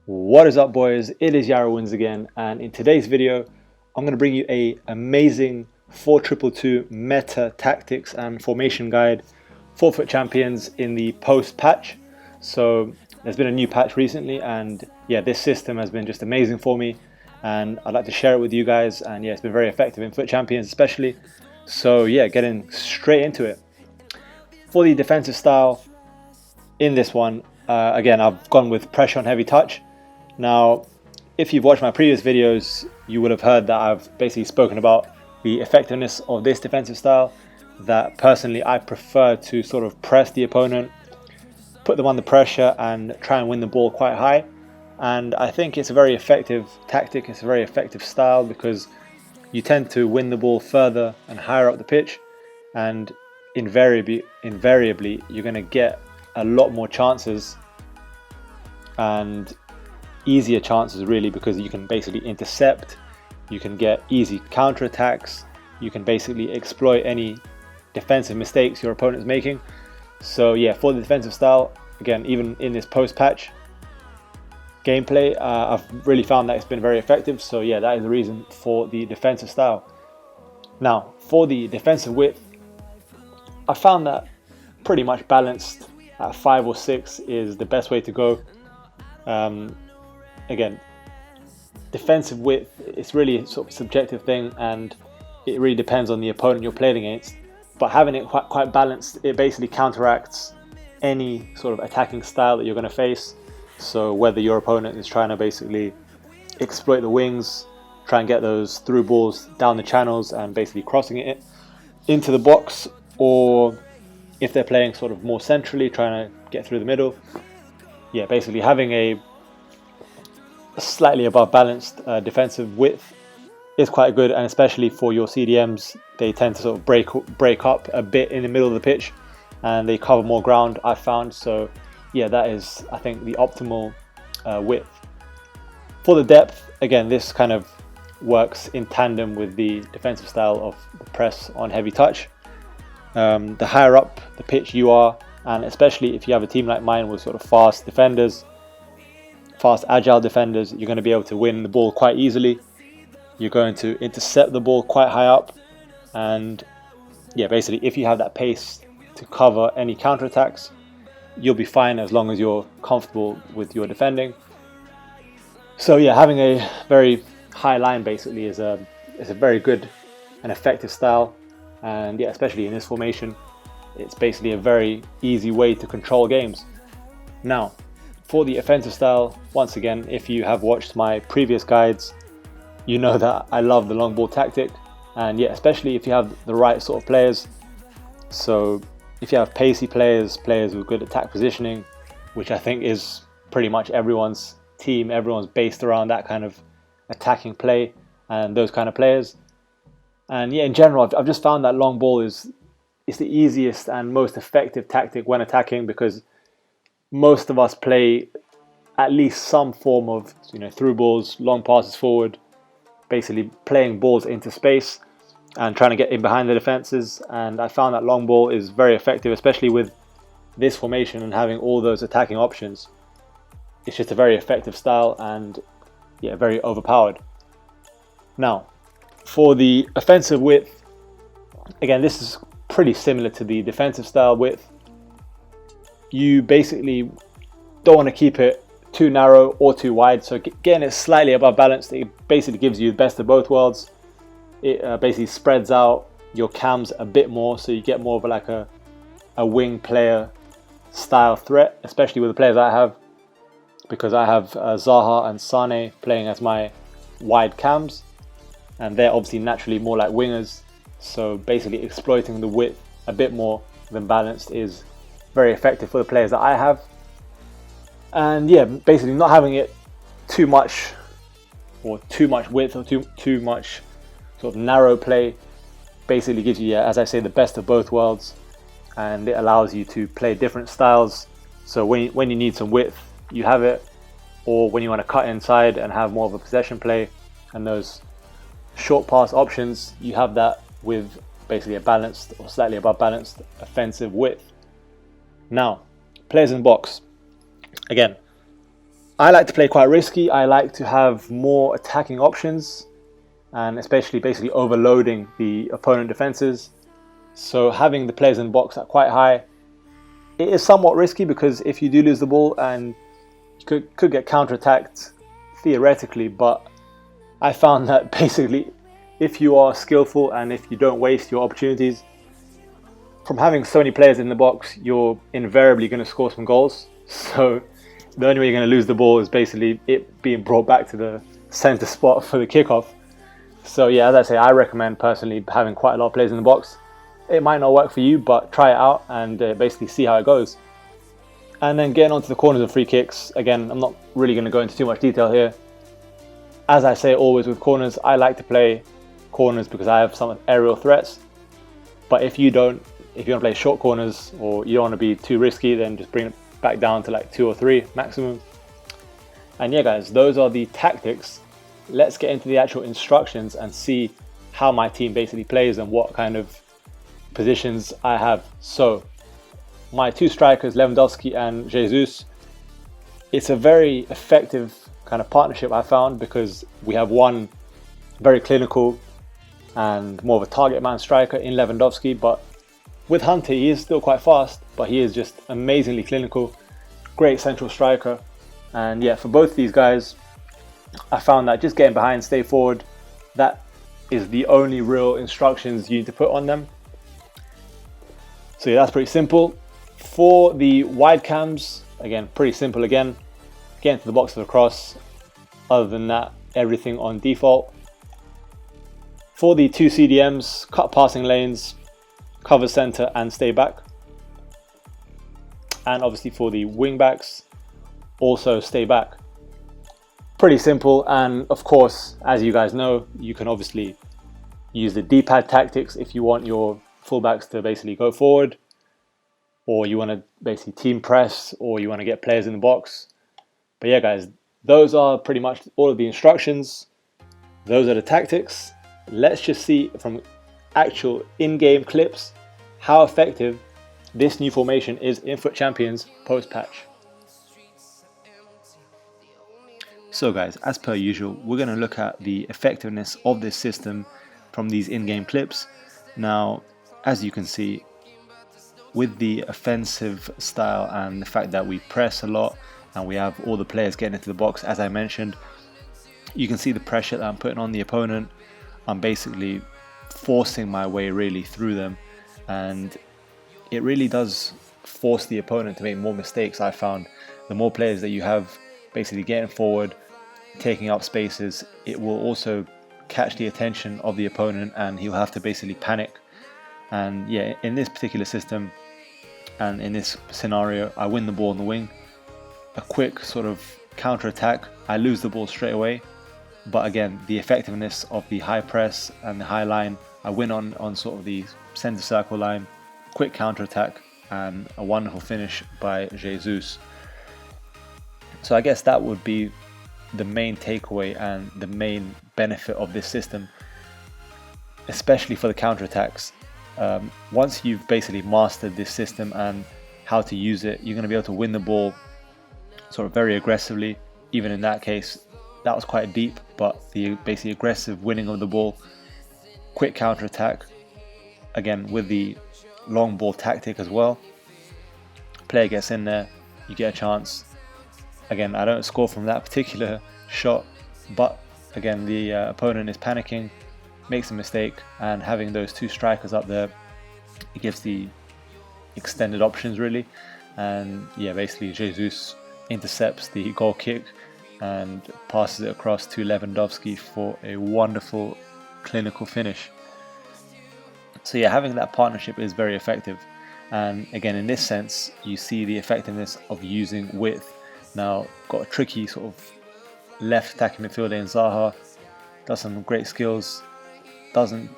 What is up, boys? It is YaroWins again, and in today's video I'm going to bring you a amazing 4-2-2 meta tactics and formation guide for FUT Champions in the post patch. So there's been a new patch recently, and yeah, this system has been just amazing for me, and I'd like to share it with you guys. And yeah, it's been very effective in FUT Champions especially. So yeah, getting straight into it. For the defensive style in this one, again, I've gone with pressure on heavy touch. Now, if you've watched my previous videos, you will have heard that I've basically spoken about the effectiveness of this defensive style, that personally I prefer to sort of press the opponent, put them under pressure and try and win the ball quite high. And I think it's a very effective tactic, it's a very effective style, because you tend to win the ball further and higher up the pitch, and invariably you're going to get a lot more chances, and easier chances really, because you can basically intercept, you can get easy counter attacks, you can basically exploit any defensive mistakes your opponent's making. So yeah, for the defensive style, again, even in this post patch gameplay, I've really found that it's been very effective. So yeah, that is the reason for the defensive style. Now, for the defensive width, I found that pretty much balanced at 5 or 6 is the best way to go. Again, defensive width, it's really a sort of subjective thing, and it really depends on the opponent you're playing against. But having it quite balanced, it basically counteracts any sort of attacking style that you're going to face. So whether your opponent is trying to basically exploit the wings, try and get those through balls down the channels and basically crossing it into the box, or if they're playing sort of more centrally, trying to get through the middle. Yeah, basically having a slightly above balanced defensive width is quite good, and especially for your CDMs, they tend to sort of break up a bit in the middle of the pitch and they cover more ground, I've found. So yeah, that is, I think, the optimal width. For the depth, again, this kind of works in tandem with the defensive style of the press on heavy touch. The higher up the pitch you are, and especially if you have a team like mine with sort of fast defenders, fast agile defenders, you're going to be able to win the ball quite easily. You're going to intercept the ball quite high up, and yeah, basically if you have that pace to cover any counterattacks, you'll be fine as long as you're comfortable with your defending. So yeah, having a very high line basically is a very good and effective style, and yeah, especially in this formation, it's basically a very easy way to control games. Now, for the offensive style, once again, if you have watched my previous guides, you know that I love the long ball tactic, and yeah, especially if you have the right sort of players. So if you have pacey players with good attack positioning, which I think is pretty much everyone's team, everyone's based around that kind of attacking play and those kind of players. And yeah, in general, I've just found that long ball is the easiest and most effective tactic when attacking, because most of us play at least some form of, through balls, long passes forward, basically playing balls into space and trying to get in behind the defenses. And I found that long ball is very effective, especially with this formation and having all those attacking options. It's just a very effective style, and yeah, very overpowered. Now, for the offensive width, again, this is pretty similar to the defensive style width. You basically don't want to keep it too narrow or too wide, so getting it slightly above balanced, it basically gives you the best of both worlds. It basically spreads out your cams a bit more, so you get more of like a wing player style threat, especially with the players I have, because I have Zaha and Sane playing as my wide cams, and they're obviously naturally more like wingers. So basically exploiting the width a bit more than balanced is very effective for the players that I have. And yeah, basically not having it too much width or too much sort of narrow play basically gives you, as I say, the best of both worlds, and it allows you to play different styles. So when you need some width, you have it, or when you want to cut inside and have more of a possession play and those short pass options, you have that with basically a balanced or slightly above balanced offensive width. Now, players in box. Again, I like to play quite risky. I like to have more attacking options, and especially basically overloading the opponent defenses. So having the players in the box at quite high, it is somewhat risky, because if you do lose the ball and you could get counter-attacked theoretically, but I found that basically if you are skillful and if you don't waste your opportunities, from having so many players in the box, you're invariably going to score some goals. So the only way you're going to lose the ball is basically it being brought back to the center spot for the kickoff. So yeah, as I say, I recommend personally having quite a lot of players in the box. It might not work for you, but try it out and basically see how it goes. And then getting onto the corners and free kicks, again, I'm not really going to go into too much detail here. As I say always with corners, I like to play corners because I have some aerial threats. But if you want to play short corners, or you don't want to be too risky, then just bring it back down to like 2 or 3 maximum. And yeah guys, those are the tactics. Let's get into the actual instructions and see how my team basically plays and what kind of positions I have. So my 2 strikers, Lewandowski and Jesus, it's a very effective kind of partnership I found, because we have one very clinical and more of a target man striker in Lewandowski, but with Hunter he is still quite fast, but he is just amazingly clinical, great central striker. And yeah, for both these guys, I found that just getting behind, stay forward, that is the only real instructions you need to put on them. So yeah, that's pretty simple. For the wide cams, again, pretty simple again. Get into the box of the cross. Other than that, everything on default. For the 2 CDMs, cut passing lanes, cover center and stay back. And obviously for the wing backs, also stay back. Pretty simple, and of course, as you guys know, you can obviously use the D-pad tactics if you want your fullbacks to basically go forward, or you want to basically team press, or you want to get players in the box. But yeah guys, those are pretty much all of the instructions. Those are the tactics. Let's just see from actual in-game clips how effective this new formation is in FUT Champions post-patch. So guys, as per usual, we're going to look at the effectiveness of this system from these in-game clips. Now, as you can see, with the offensive style and the fact that we press a lot and we have all the players getting into the box, as I mentioned, you can see the pressure that I'm putting on the opponent. I'm basically forcing my way really through them, and it really does force the opponent to make more mistakes. I found the more players that you have basically getting forward, taking up spaces, it will also catch the attention of the opponent and he'll have to basically panic. And yeah, in this particular system and in this scenario, I win the ball on the wing, a quick sort of counter attack, I lose the ball straight away, but again, the effectiveness of the high press and the high line, I win on sort of the center circle line, quick counter attack and a wonderful finish by Jesus. So I guess that would be the main takeaway and the main benefit of this system, especially for the counterattacks. Once you've basically mastered this system and how to use it, you're going to be able to win the ball sort of very aggressively. Even in that case, that was quite deep, but the basically aggressive winning of the ball, quick counterattack, again with the long ball tactic as well. Player gets in there, you get a chance. Again, I don't score from that particular shot, but again, the opponent is panicking, makes a mistake, and having those 2 strikers up there, it gives the extended options really. And yeah, basically Jesus intercepts the goal kick and passes it across to Lewandowski for a wonderful clinical finish. So yeah, having that partnership is very effective. And again, in this sense, you see the effectiveness of using width. Now, got a tricky sort of left attacking midfielder in Zaha, does some great skills, doesn't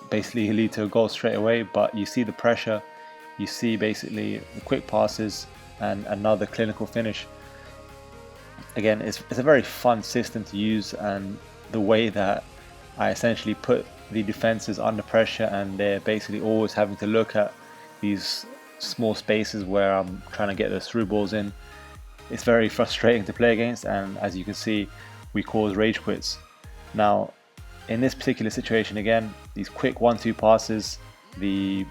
basically lead to a goal straight away, but you see the pressure, you see basically the quick passes and another clinical finish. Again, it's a very fun system to use, and the way that I essentially put the defenses under pressure and they're basically always having to look at these small spaces where I'm trying to get those through balls in. it's very frustrating to play against, and as you can see, we cause rage quits. Now, in this particular situation, again, these quick 1-2 passes, the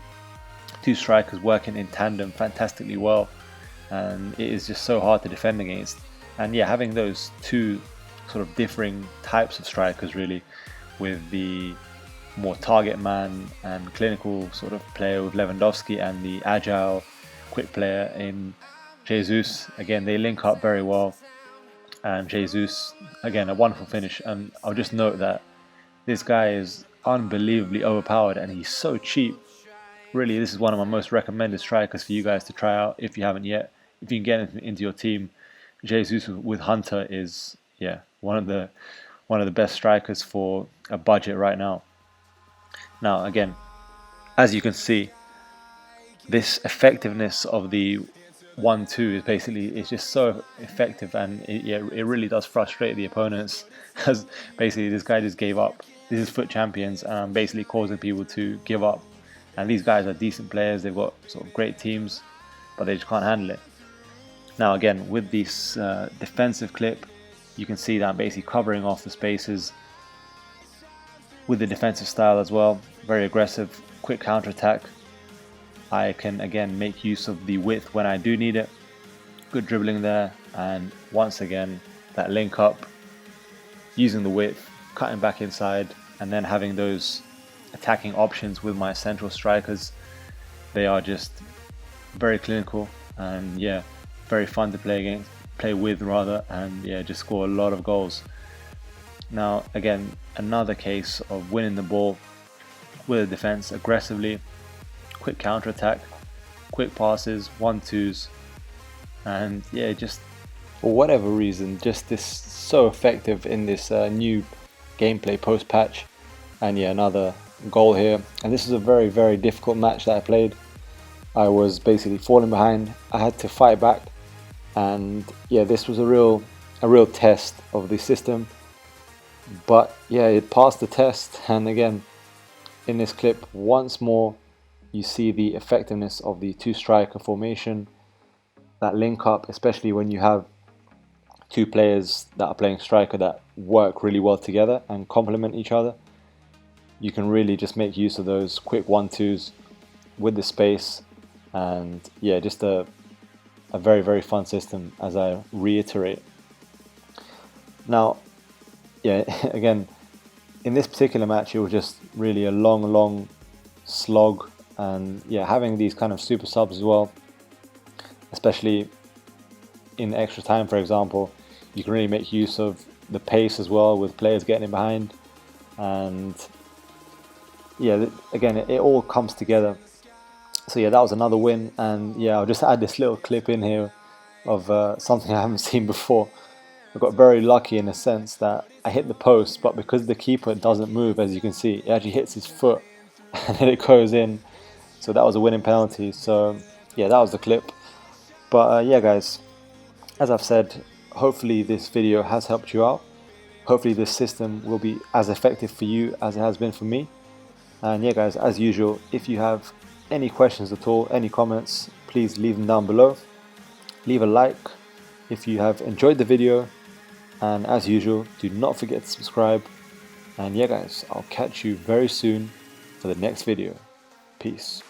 two strikers working in tandem fantastically well, and it is just so hard to defend against. And yeah, having those two sort of differing types of strikers, really, with the more target man and clinical sort of player with Lewandowski, and the agile, quick player in Jesus. Again, they link up very well, and Jesus, again, a wonderful finish. And I'll just note that this guy is unbelievably overpowered, and he's so cheap. Really, this is one of my most recommended strikers for you guys to try out if you haven't yet. If you can get into your team, Jesus with Hunter is, yeah, one of the best strikers for a budget right now. Now, again, as you can see, this effectiveness of the 1-2 is basically, it's just so effective, and it really does frustrate the opponents, as basically this guy just gave up. This is FUT Champions, and I'm basically causing people to give up. And these guys are decent players, they've got sort of great teams, but they just can't handle it. Now again, with this defensive clip, you can see that I'm basically covering off the spaces with the defensive style as well. Very aggressive, quick counter attack. I can again make use of the width when I do need it. Good dribbling there, and once again that link up, using the width, cutting back inside, and then having those attacking options with my central strikers. They are just very clinical, and yeah, very fun to play with rather, and yeah, just score a lot of goals. Now again, another case of winning the ball with a defense aggressively, quick counter attack, quick passes, 1-2s, and yeah, just for whatever reason, just this so effective in this new gameplay post patch. And yeah, another goal here, and this is a very, very difficult match that I played. I was basically falling behind, I had to fight back, and yeah, this was a real test of the system. But yeah, it passed the test, and again, in this clip, once more, you see the effectiveness of the two striker formation, that link up, especially when you have two players that are playing striker that work really well together and complement each other. You can really just make use of those quick 1-2s with the space, and yeah, just a very, very fun system, as I reiterate. Now, yeah, again, in this particular match, it was just really a long slog, and yeah, having these kind of super subs as well, especially in extra time, for example, you can really make use of the pace as well, with players getting in behind, and yeah, again, it all comes together. So yeah, that was another win, and yeah, I'll just add this little clip in here of something I haven't seen before. I got very lucky in a sense that I hit the post, but because the keeper doesn't move, as you can see, it actually hits his foot and then it goes in. So that was a winning penalty. So yeah, that was the clip. But yeah, guys, as I've said, hopefully this video has helped you out. Hopefully this system will be as effective for you as it has been for me. And yeah, guys, as usual, if you have any questions at all, any comments, please leave them down below. Leave a like if you have enjoyed the video, and as usual, do not forget to subscribe. And yeah, guys, I'll catch you very soon for the next video. Peace.